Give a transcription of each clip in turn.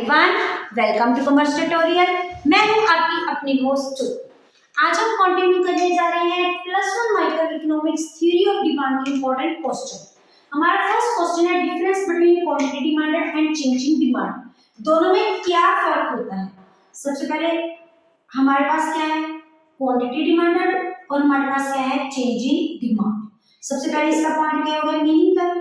Everyone, welcome to commerce tutorial. मैं हूं आपकी अपनी होस्ट। आज हम कंटिन्यू करने जा रहे हैं +1 micro economics theory of demand के इंपॉर्टेंट क्वेश्चन। हमारा फर्स्ट क्वेश्चन है difference between quantity demand and changing demand. दोनों में क्या फर्क होता है? सबसे पहले हमारे पास क्या है, क्वांटिटी डिमांड और हमारे पास क्या है, चेंजिंग डिमांड। सबसे पहले इसका पॉइंट क्या होगा, मीनिंग का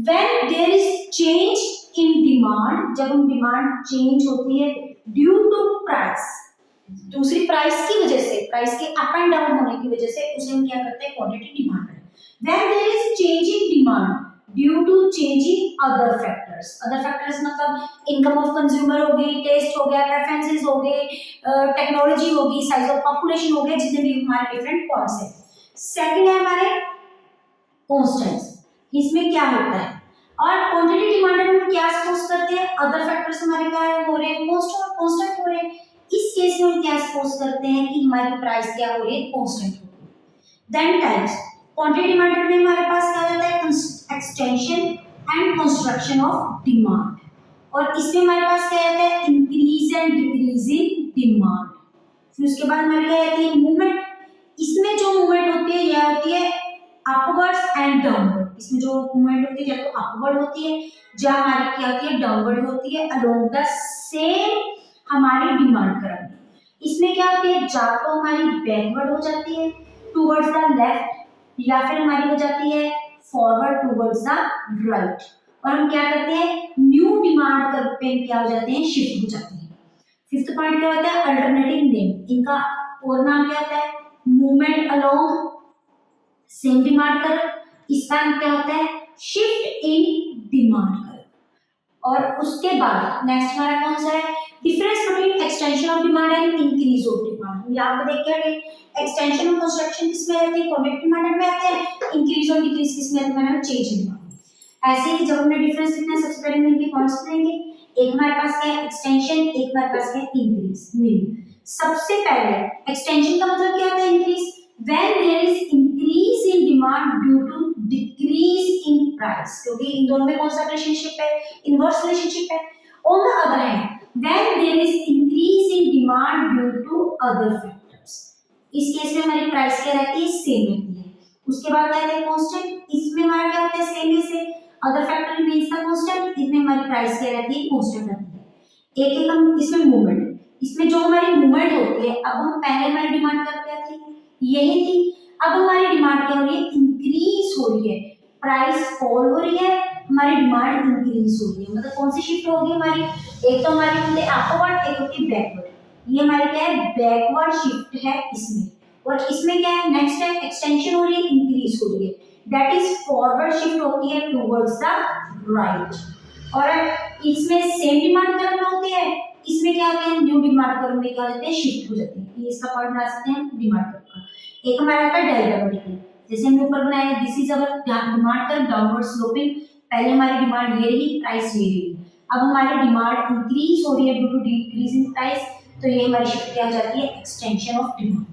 when there is change in demand, जब हम डिमांड चेंज होती है ड्यू टू प्राइस, दूसरी प्राइस की वजह से, प्राइस के अप एंड डाउन होने की वजह से, उसे हम क्या करते हैं, क्वांटिटी डिमांड है। When there is change in demand due to changing other factors, other factors मतलब इनकम ऑफ कंज्यूमर हो गई, टेस्ट हो गया, प्रेफरेंसेस हो गए, टेक्नोलॉजी होगी, साइज ऑफ पॉपुलेशन हो गया, जितने भी हमारे डिफरेंट पॉइंट्स हैं। सेकंड है हमारे कांस्टेंट्स, इसमें क्या होता है, और क्वांटिटी डिमांड में हम क्या सपोज करते हैं, अदर फैक्टर्स हमारे क्या हो रहे हैं, कांस्टेंट हो रहे हैं। इस केस में हम क्या सपोज करते हैं कि हमारी प्राइस क्या हो रही है, कांस्टेंट हो रही है। देन टाइप्स, क्वांटिटी डिमांड में हमारे पास क्या होता है, extension and construction of demand, और इसमें हमारे पास क्या होता है, increase and decrease in demand. फिर उसके बाद हमारी क्या होती है, मूवमेंट। इसमें जो मूवमेंट होती है यह होती है अपवर्ड्स एंड डाउनवर्ड। इसमें जो मूवमेंट होती है या तो अपवर्ड होती है या हमारी क्या होती है, डाउनवर्ड होती है, अलोंग द सेम हमारी डिमांड करंट। इसमें क्या होती है, या तो हमारी बैकवर्ड हो जाती है टुवर्ड्स द लेफ्ट, या फिर हमारी हो जाती है फॉरवर्ड टुवर्ड्स द राइट, और हम क्या करते हैं, न्यू डिमांड कर पे क्या हो जाते हैं, शिफ्ट हो जाते हैं। फिफ्थ पॉइंट क्या होता है, अल्टरनेटिव नेम। इनका और नाम क्या होता है, मूवमेंट अलोंग सेम डिमांड कर। इसका क्या होता है, शिफ्ट इन डिमांड कर। और उसके बाद नेक्स्ट हमारा कौन सा है, difference between extension of demand and increase of demand. यहाँ पे देखिए एक्सटेंशन और कंस्ट्रक्शन किसमें रहती है, क्वांटिटी डिमांड में आते हैं, इंक्रीज और डिक्रीज किसमें आते हैं, चेंज इन डिमांड। ऐसे ही जब हमने डिफरेंस लिखना है, सबसे पहले हम इनके पॉइंट्स लेंगे। एक हमारे पास क्या है, एक्सटेंशन, एक हमारे पास क्या है, इंक्रीज। मीन सबसे पहले एक्सटेंशन का मतलब क्या होता है, increase. when there is increase in demand due to decrease in price, क्योंकि इन दोनों में कौन सा रिलेशनशिप है, इनवर्स रिलेशनशिप है। on the other hand, when there is increase in demand due to other factors, इस केस में हमारी प्राइस क्या रहती है, सेम रहती है। उसके बाद रहता है कांस्टेंट, इसमें हमारा क्या होता है, सेम ही से other factor remains the constant, इसमें हमारी प्राइस क्या रहती है, कांस्टेंट रहती है। एक हम इसमें मूवमेंट, इसमें जो हमारी मूवमेंट होती है, अब हम पहले हमारी डिमांड कर क्या थी, यही थी। अब हमारी डिमांड क्या हो रही है, इंक्रीज हो रही है, प्राइस फॉल हो रही है, हमारी डिमांड इंक्रीज हो रही है। मतलब कौन सी शिफ्ट होगी हमारी, एक तो हमारी होती है अपवर्ड, एक होती है बैकवर्ड। ये हमारी क्या है, बैकवर्ड शिफ्ट है इसमें। और इसमें क्या है, नेक्स्ट है एक्सटेंशन हो रही है, इंक्रीज हो रही है, दैट इज फॉरवर्ड शिफ्ट होती है टुवर्ड्स द राइट। और इसमें सेम डिमांड करना होती है, इसमें क्या होता है, न्यू डिमांड कर्व में क्या होते हैं, शिफ्ट हो जाते हैं। ये इसका पॉइंट बना सकते हैं डिमांड कर्व का। एक हमारा आता है डायग्रामेटिकल, जैसे हमने ऊपर बनाया, this is our demand curve downward sloping. पहले हमारी डिमांड ये रही, प्राइस ये रही, अब हमारी डिमांड इंक्रीज हो रही है due to decrease in price, तो ये हमारी शिफ्ट क्या हो जाती है, एक्सटेंशन ऑफ डिमांड।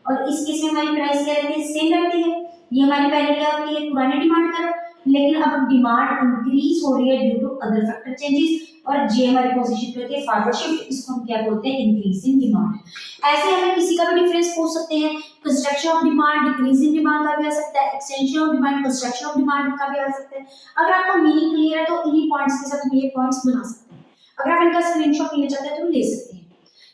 और इस केस में हमारी प्राइस क्या रहती है, सेम रहती है। ये हमारी पहले क्या होती है, पुरानी डिमांड कर्व, लेकिन अब डिमांड इंक्रीज हो रही है due to other factor changes, और जे हमारी कौन सी शिफ्ट होती है, फॉरवर्ड शिफ्ट। इसको हम क्या बोलते हैं, इंक्रीज इन डिमांड। ऐसे हमें किसी का भी डिफरेंस पूछ सकते हैं, construction of demand, decrease in demand का भी आ सकता है, extension of demand, construction of demand का भी आ सकता है। अगर आपका मीनिंग क्लियर है तो इन्हीं पॉइंट्स के साथ हम ये पॉइंट्स बना सकते हैं। अगर आप इनका स्क्रीनशॉट लेना चाहते हैं तो ले सकते हैं।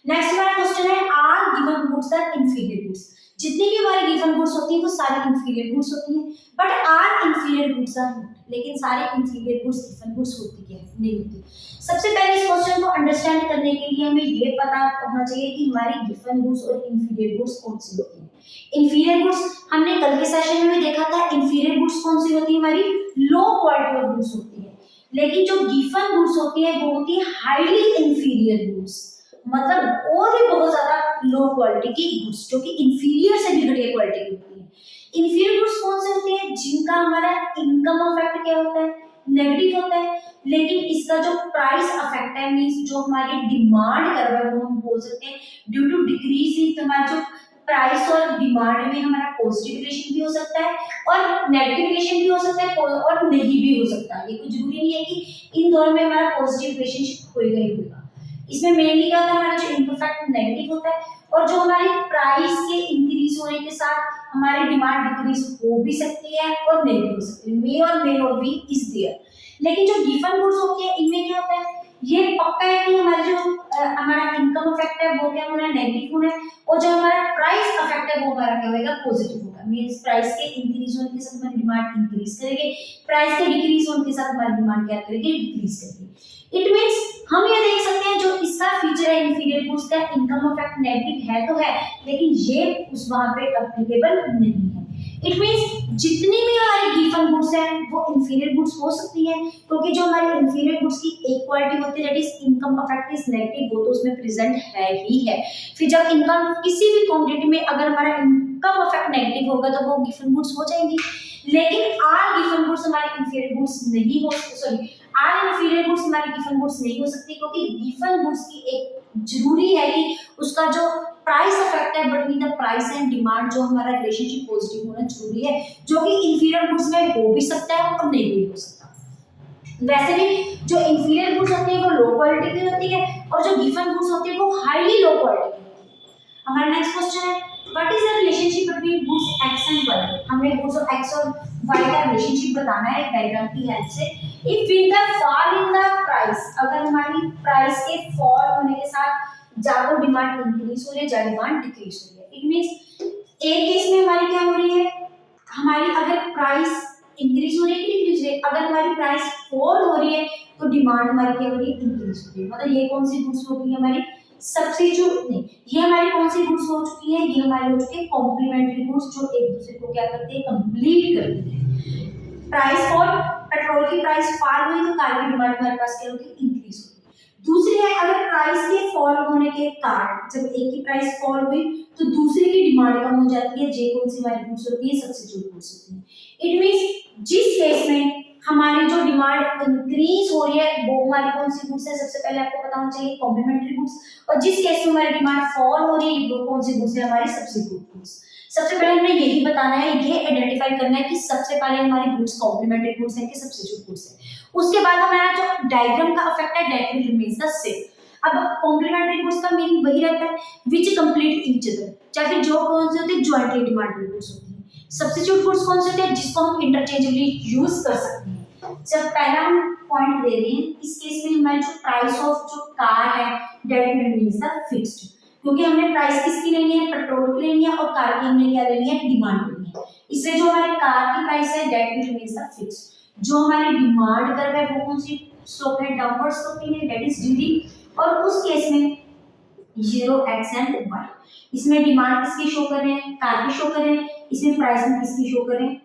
नेक्स्ट हमारा क्वेश्चन है, are given goods are inferior goods. जितनी भी हमारी गिवन गुड्स होती हैं वो सारी इंफीरियर गुड्स होती हैं, but are inferior goods are not. लेकिन सारे इंफीरियर गुड्स गिवन गुड्स होती क्या है, नहीं होती। सबसे पहले इस क्वेश्चन को अंडरस्टैंड करने के लिए हमें ये पता होना चाहिए कि हमारी गिवन गुड्स और इंफीरियर गुड्स कौन सी होती हैं। इंफीरियर गुड्स हमने कल के सेशन में भी देखा था, इंफीरियर गुड्स कौन सी होती है, हमारी लो क्वालिटी ऑफ गुड्स होती है। लेकिन जो गिवन गुड्स होती है वो होती है हाईली इंफीरियर गुड्स, मतलब और भी बहुत ज्यादा लो क्वालिटी की गुड्स, जो कि इंफीरियर से भी घटिया क्वालिटी की होती है। इंफीरियर गुड्स कौन से होती है, जिनका हमारा इनकम इफेक्ट क्या होता है, नेगेटिव होता है, लेकिन इसका जो प्राइस इफेक्ट है, मींस जो हमारी डिमांड कर रहा है, वो हम बोल सकते हैं ड्यू टू डिक्रीज इन, हमारा जो प्राइस और डिमांड में हमारा पॉजिटिव रिलेशन भी हो सकता है और नेगेटिव रिलेशन भी हो सकता है और नहीं भी हो सकता है। ये कोई जरूरी नहीं है कि इन दोनों में हमारा पॉजिटिव रिलेशनशिप होगा ही होगा। इसमें मेनली क्या होता है, हमारा जो इनकम फैक्टर नेगेटिव होता है, और जो हमारी प्राइस के इंक्रीज होने के साथ हमारी डिमांड डिक्रीज हो भी सकती है और नहीं भी हो सकती है, मे और बी इज देयर। लेकिन जो गिवन गुड्स होती है इनमें क्या होता है, ये पक्का है कि हमारा जो हमारा इनकम इफेक्ट है वो क्या होना है, नेगेटिव होना है, और जो हमारा प्राइस इफेक्ट है वो हमारा क्या होगा, पॉजिटिव होगा। मींस प्राइस के इंक्रीज होने के साथ हमारी डिमांड इंक्रीज करेगी, प्राइस के डिक्रीज होने के साथ हमारी डिमांड क्या करेगी, डिक्रीज करेगी। इट मींस हम ये देख सकते हैं जो इसका फीचर है इंफीरियर गुड्स का, इनकम इफेक्ट नेगेटिव है तो है, लेकिन ये उस वहां पे एप्लीकेबल नहीं है। इट मींस जितनी भी हमारी गिवन गुड्स है वो इंफीरियर गुड्स हो सकती है, क्योंकि जो हमारी इंफीरियर गुड्स की एक क्वालिटी होती है that is income effect is negative, वो तो उसमें प्रेजेंट है ही है। फिर जब इनकम किसी भी क्वांटिटी में अगर हमारा इनकम इफेक्ट नेगेटिव होगा तो वो गिवन गुड्स हो जाएंगी, लेकिन आर गिवन गुड्स हमारे इंफीरियर गुड्स नहीं हो, सॉरी आर इंफीरियर गुड्स हमारी गिवन गुड्स नहीं हो सकती, क्योंकि गिवन गुड्स की एक जरूरी है कि उसका जो प्राइस इफेक्ट है between the price and demand, जो हमारा रिलेशनशिप पॉजिटिव होना जरूरी है, जो कि इंफीरियर गुड्स में हो भी सकता है और नहीं भी हो सकता। वैसे भी जो इंफीरियर गुड्स होती है वो लो क्वालिटी की होती है, और जो गिवन गुड्स होती है वो हाईली लो क्वालिटी की होती है। हमारा नेक्स्ट क्वेश्चन है, what is the relationship between goods X and Y. हमें गुड्स ऑफ एक्स और वाई का रिलेशनशिप बताना है डायग्राम की हेल्प से। If with the fall in the price, अगर हमारी प्राइस के फॉल होने के साथ ज्यादा डिमांड इंक्रीज हो रही है, ज्यादा डिमांड डिक्रीज हो रही है, इट मींस एक केस में हमारी क्या हो रही है, हमारी अगर प्राइस इंक्रीज हो रही है कि डिक्रीज हो रही है, अगर हमारी प्राइस फॉल हो रही है तो डिमांड हमारी क्या हो रही है, इंक्रीज हो रही है। मतलब ये कौन सी गुड्स होती है हमारी, सब्स्टिट्यूट नहीं, ये हमारी कौन सी गुड्स हो चुकी है, ये हमारी हो चुकी है कॉम्प्लीमेंट्री गुड्स, जो एक दूसरे को क्या करते हैं, कंप्लीट करती है। प्राइस फॉल, पेट्रोल की प्राइस फॉल हुई तो कार की डिमांड हमारे पास क्या होगी, इंक्रीज होगी। दूसरी है, अगर प्राइस के फॉल होने के कारण जब एक की प्राइस फॉल हुई तो दूसरे की डिमांड कम हो जाती है, जे कौन सी हमारी गुड्स होती है, सब्स्टिट्यूट गुड्स होती है। इट मींस जिस केस में हमारी जो डिमांड इंक्रीज हो रही है वो हमारी कौन सी गुड्स है, सबसे पहले आपको पता होना चाहिए कॉम्प्लीमेंट्री गुड्स, और जिस केस में हमारी डिमांड फॉल हो रही है वो कौन सी गुड्स है, हमारी सब्स्टिट्यूट गुड्स। सबसे पहले हमने यही बताना है, ये आइडेंटिफाई करना है कि सबसे पहले हमारी गुड्स कॉम्प्लीमेंट्री गुड्स है कि सब्स्टिट्यूट गुड्स है। उसके बाद हमारा जो डायग्राम का इफेक्ट है that will remains the same. अब कॉम्प्लीमेंट्री गुड्स का मीनिंग वही रहता है व्हिच कंप्लीट ईच अदर, चाहे जो कौन से होते हैं जॉइंटली डिमांडेबल गुड्स होती है। सब्स्टिट्यूट गुड्स कौन से होते हैं, जिसको हम इंटरचेंजेबली यूज कर सकते हैं। जब पहला हम पॉइंट दे रहे हैं, इस केस में हमारी जो प्राइस ऑफ जो कार है that will remains the fixed, क्योंकि हमने प्राइस किसकी लेनी है, पेट्रोल की लेनी है, और कार की हमने क्या लेनी है, डिमांड लेनी है। इसलिए जो हमारी कार की प्राइस है that will remains the fixed. जो हमारी डिमांड कर रहा है वो कौन सी स्लोप है, डाउनवर्ड स्लोपिंग है, दैट इज डीडी। और उस केस में 0x एंड y, इसमें डिमांड किसकी शो कर रहे हैं, कार की शो कर रहे हैं, इसमें प्राइस में किसकी शो कर रहे हैं,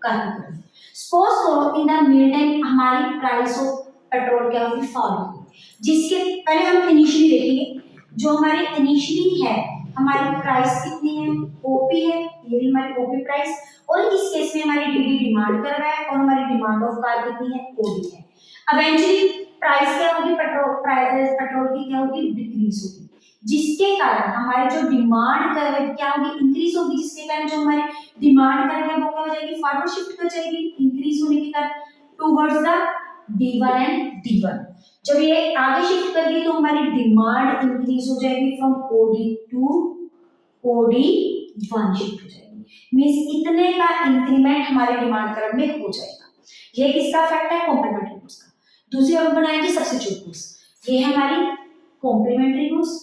कार की कर रहे हैं। सपोज करो इन द मीन टाइम हमारी प्राइस ऑफ पेट्रोल क्या होगी, फॉल होगी, जिसके पहले हम इनिशियली देखेंगे। जो हमारी इनिशियली है हमारी प्राइस कितनी है, ओपी है, ये भी हमारी ओपी प्राइस, और इस केस में हमारी डीडी डिमांड कर रहा है और हमारी डिमांड ऑफ कार कितनी है, ओडी है। इवेंचुअली प्राइस क्या होगी, पेट्रोल की क्या होगी, डिक्रीज होगी, जिसके कारण हमारी जो डिमांड क्या होगी, इंक्रीज होगी, जिसके कारण जो हमारी डिमांड करेगा वो क्या हो जाएगी, फॉरवर्ड शिफ्ट कर जाएगी इंक्रीज होने के कारण towards the D1 and D1। जब ये आगे शिफ्ट कर गई तो हमारी डिमांड इंक्रीज हो जाएगी from OD to OD1 shift हो जाएगी। मींस इतने का इंक्रीमेंट हमारे डिमांड कर्व में हो जाएगा। ये किसका इफेक्ट है, कॉम्प्लीमेंट्री गुड्स का। दूसरी हम बनाएंगे सब्स्टिट्यूट गुड्स, ये है हमारी कॉम्प्लीमेंट्री गुड्स।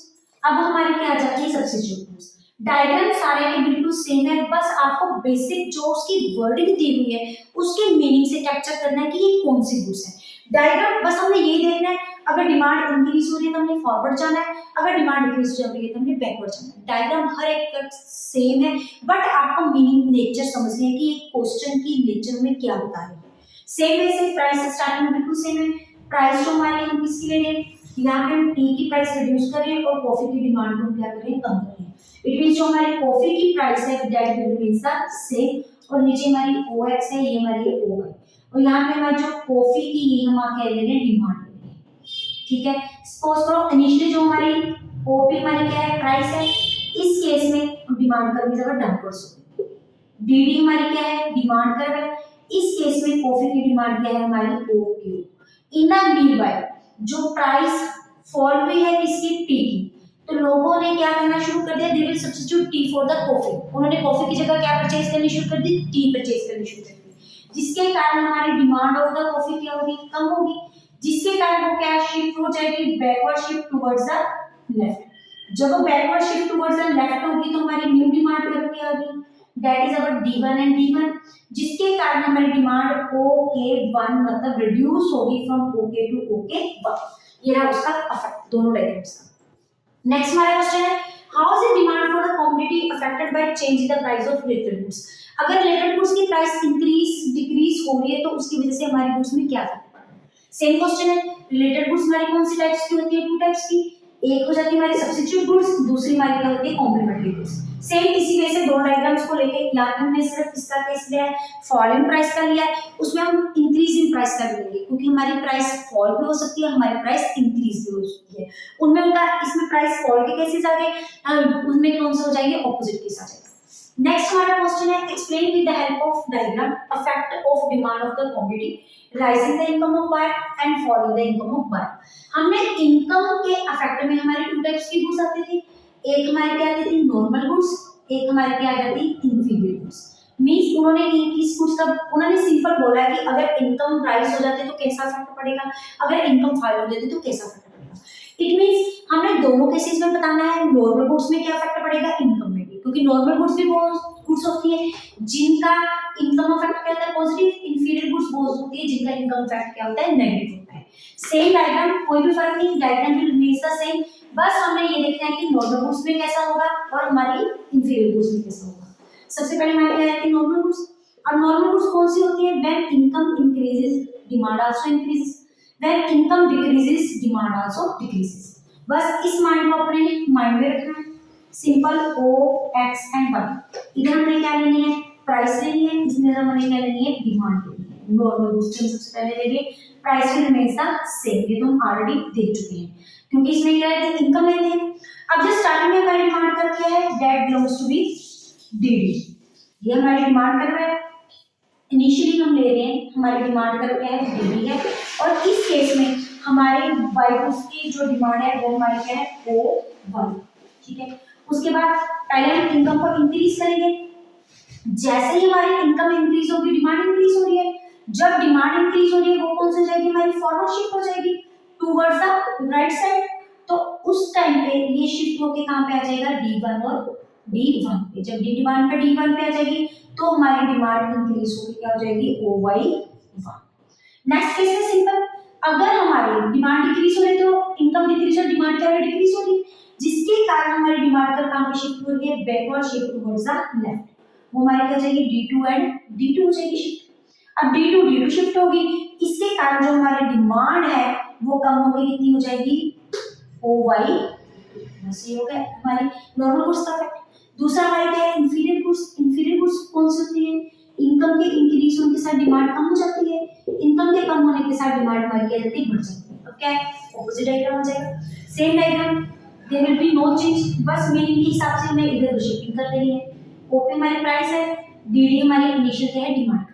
अब हमारी क्या आ जाती है, सब्स्टिट्यूट गुड्स। डायग्राम सारे के बिल्कुल सेम है, बस आपको बेसिक जो उसकी वर्डिंग दी हुई है उसके मीनिंग से कैप्चर करना है कि ये कौन सी गुड्स है। डायग्राम बस हमने यही देखना है, अगर डिमांड इंक्रीज हो रही है तो हमने फॉरवर्ड जाना है, अगर डिमांड डिक्रीज हो रही है तो हमने बैकवर्ड जाना है। डायग्राम हर एक का सेम है, बट आपको मीनिंग नेचर समझनी है कि ये क्वेश्चन की नेचर में क्या बता रहे हैं। सेम वैसे प्राइस स्टार्टिंग में बिल्कुल सेम है। प्राइस जो हमारी हम किसकी ले रहे हैं, यहाँ पे हम टी की प्राइस रिड्यूस कर रहे हैं और कॉफी की डिमांड को हम क्या कर रहे हैं, कम कर रहे हैं। इट मींस जो हमारी कॉफी की प्राइस है that will remain the same, और नीचे हमारी OX है, ये हमारी OY, और यहाँ पे हमारी जो कॉफी की ये हम क्या ले रहे हैं, डिमांड ले रहे हैं। ठीक है, सपोज करो इनिशियली जो हमारी OP हमारी क्या है, प्राइस है, इस केस में हम डिमांड करनी जगह डाउनवर्ड्स होगी। DD हमारी क्या है, डिमांड कर रहे हैं, इस केस में कॉफी की डिमांड क्या है, हमारी OQ। इन द मीनवाइल जो प्राइस फॉल हुई है किसकी, टी की। तो लोगों ने क्या करना शुरू कर दिया, they will substitute T for the coffee. उन्होंने कॉफी की जगह क्या परचेज करनी शुरू कर दी, टी परचेज करनी शुरू कर दी, जिसके कारण हमारी डिमांड ऑफ द कॉफी क्या होगी, कम होगी, जिसके कारण वो क्या शिफ्ट हो जाएगी, backward shift towards the left. जब वो backward shift towards the left होगी तो हमारी न्यू डिमांड कर्व क्या होगी, that is our D1 and D1, जिसके कारण हमारी डिमांड OK1 मतलब रिड्यूस होगी फ्रॉम OK टू OK1। ये रहा उसका इफेक्ट दोनों डायग्राम्स का। नेक्स्ट हमारा क्वेश्चन है, how is the demand for the commodity affected by change in the price of related goods. अगर रिलेटेड गुड्स की प्राइस इंक्रीज डिक्रीज हो रही है तो उसकी वजह से हमारे गुड्स में क्या इफेक्ट पड़ रहा है। सेम क्वेश्चन है, रिलेटेड गुड्स हमारी कौन सी टाइप्स की होती है, टू टाइप्स की, एक हो जाती है हमारी सब्स्टिट्यूट गुड्स, दूसरी हमारी क्या होती है, कॉम्प्लीमेंट्री गुड्स। सेम इसी वे से दो डायग्राम्स को लेके यहाँ पे हमने सिर्फ इसका केस लिया है, फॉल इन प्राइस का लिया है, उसमें हम इंक्रीज इन प्राइस का भी लेंगे क्योंकि हमारी प्राइस फॉल भी हो सकती है, हमारी प्राइस इंक्रीज भी हो सकती है। उनमें उनका इसमें प्राइस फॉल के केसेस आ गए, उनमें कौन से हो जाएंगे, ऑपोजिट केस आ जाएगा। नेक्स्ट हमारा क्वेश्चन है, explain with the help of diagram effect of demand of the commodity rising the income of buyer and falling the income of buyer. हमने इनकम के इफेक्ट में हमारी टू टाइप्स की goods आती थी, एक हमारी क्या आती थी, नॉर्मल गुड्स, एक हमारी क्या आ जाती, इंफीरियर गुड्स। मींस उन्होंने किस गुड्स का, उन्होंने सिंपल बोला है कि अगर इनकम राइज हो जाते तो कैसा इफेक्ट पड़ेगा, अगर इनकम फॉल हो जाती तो कैसा इफेक्ट पड़ेगा। इट मींस हमने दोनों केसेस में बताना है, नॉर्मल गुड्स में क्या इफेक्ट पड़ेगा, इनकम में भी, क्योंकि नॉर्मल गुड्स भी वो गुड्स होती है जिनका इनकम इफेक्ट क्या होता है, पॉजिटिव, इंफीरियर गुड्स वो होती है जिनका इनकम इफेक्ट क्या होता है, नेगेटिव होता है। सेम डायग्राम, कोई भी फर्क नहीं, diagram will remain the same, बस हमें ये देखना है कि नॉर्मल गुड्स में कैसा होगा और हमारी इंफीरियर गुड्स में कैसा होगा। सबसे पहले हमारी क्या है, नॉर्मल गुड्स। और नॉर्मल गुड्स कौन सी होती है, when income increases demand also increases, when income decreases demand also decreases. बस इस माइंड को अपने माइंड में रखना है, simple O X and Y। इधर हमने क्या लेनी है, प्राइस लेनी है, इसमें हमने क्या लेनी है, डिमांड लेनी है। नॉर्मल गुड्स में सबसे पहले लेंगे, price will remain the same, ये तो हम ऑलरेडी देख चुके हैं क्योंकि इसमें क्या है, इनकम लेते हैं। अब जो स्टार्टिंग में हमारी डिमांड कर क्या है, that belongs to be DD, ये हमारी डिमांड कर रहा है, इनिशियली हम ले रहे हैं, हमारी डिमांड कर क्या है, DD है। और इस केस में हमारे बाय गुड्स की जो डिमांड है वो हमारी क्या है, O1, ठीक है। उसके बाद पहले हम इनकम को इंक्रीज करेंगे, जैसे ही हमारी इनकम इंक्रीज होगी डिमांड इंक्रीज हो रही है, जब डिमांड इंक्रीज हो रही है वो कौन सी हो जाएगी, हमारी फॉरवर्ड शिफ्ट हो जाएगी टुवर्ड्स द राइट साइड। तो उस टाइम पे ये शिफ्ट होके कहां पे आ जाएगा, D1 और D1 पे। जब डिमांड पे D1 पे आ जाएगी तो हमारी डिमांड इंक्रीज होकर क्या हो जाएगी, OY1। नेक्स्ट केस है सिंपल, अगर हमारी डिमांड डिक्रीज हो रही तो इनकम डिक्रीज और डिमांड क्या है, डिक्रीज हो रही, जिसके कारण हमारी डिमांड का कहां पे शिफ्ट हो रही है, backward shift towards the left. वो हमारी क्या हो जाएगी, D2 एंड D2 हो जाएगी शिफ्ट। अब D2 शिफ्ट होगी, इसके कारण जो हमारी डिमांड है वो कम होगी, कितनी हो जाएगी, OY। बस ये हो गया हमारी नॉर्मल गुड्स का इफेक्ट। दूसरा हमारी क्या है, इंफीरियर गुड्स। इंफीरियर गुड्स कौन सी होती है, इनकम के इंक्रीज होने के साथ डिमांड कम हो जाती है, इनकम के कम होने के साथ डिमांड हमारी क्या जाती है, बढ़ जाती है। अब क्या है, ऑपोजिट डायग्राम हो जाएगा। Same diagram, there will be no change, बस मीनिंग के हिसाब से हमें इधर शिफ्टिंग कर देनी है। O पे हमारी प्राइस है, DD हमारी इनिशियल क्या है, डिमांड।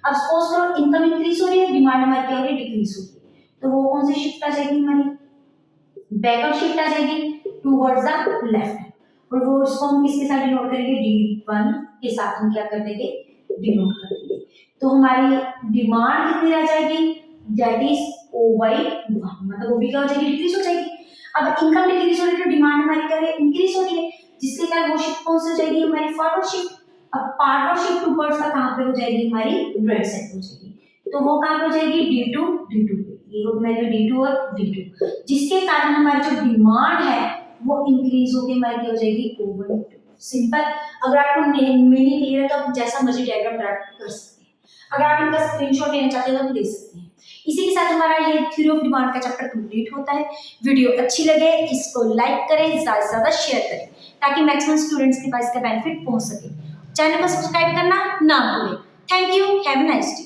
अब सपोज करो इनकम इंक्रीज हो रही है, डिमांड हमारी क्या हो रही है, डिक्रीज हो रही है, तो वो कौन सी शिफ्ट आ जाएगी, हमारी बैकअप शिफ्ट आ जाएगी टुवर्ड्स द लेफ्ट। और वो इसको हम किसके साथ डिनोट करेंगे, D1 के साथ हम क्या कर देंगे, डिनोट कर देंगे। तो हमारी डिमांड कितनी रह जाएगी, दैट इज OY1, मतलब वो भी क्या हो जाएगी, डिक्रीज हो जाएगी। अब इनकम डिक्रीज हो रही है तो डिमांड हमारी क्या है, इंक्रीज हो रही है, जिसके कारण वो शिफ्ट कौन सी हो जाएगी, हमारी फॉरवर्ड शिफ्ट। अब फॉरवर्ड शिफ्ट टुवर्ड्स द कहां पे हो जाएगी, हमारी राइट साइड हो जाएगी। तो वो कहां पे हो जाएगी, D2 पे। ये हो हमारी D2 और D2, जिसके कारण हमारी जो डिमांड है वो इंक्रीज होके हमारी क्या हो जाएगी, OY2। सिंपल, अगर आपको मीनिंग क्लियर है तो आप जैसा मर्जी डायग्राम ड्रा कर सकते हैं। अगर आप इनका स्क्रीनशॉट लेना चाहते हैं तो आप ले सकते हैं। इसी के साथ हमारा ये थ्योरी ऑफ डिमांड का चैप्टर कंप्लीट होता है। वीडियो अच्छी लगे इसको लाइक करें, ज्यादा से ज्यादा शेयर करें ताकि मैक्सिमम स्टूडेंट्स के पास इसका बेनिफिट पहुंच सके। चैनल को सब्सक्राइब करना ना भूलें। Thank you, have a nice day.